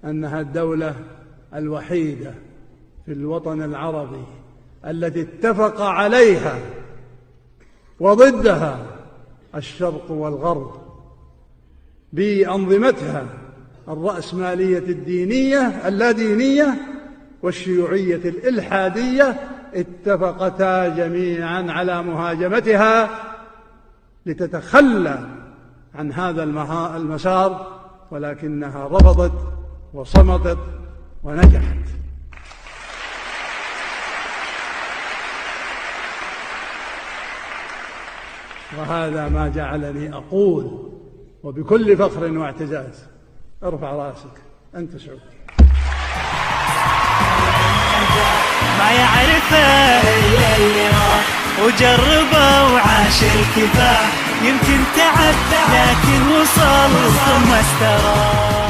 أنها الدولة الوحيدة في الوطن العربي التي اتفق عليها وضدها الشرق والغرب بأنظمتها الرأسمالية الدينية اللادينية والشيوعية الإلحادية، اتفقتا جميعا على مهاجمتها لتتخلى عن هذا المسار، ولكنها رفضت وصمتت ونجحت. وهذا ما جعلني أقول وبكل فخر واعتزاز: ارفع راسك، أنت سعودي. ما يعرفه إلا اللي راح وجربه وعاش الكفاح، يمكن تعب لكن وصل ثم استراح.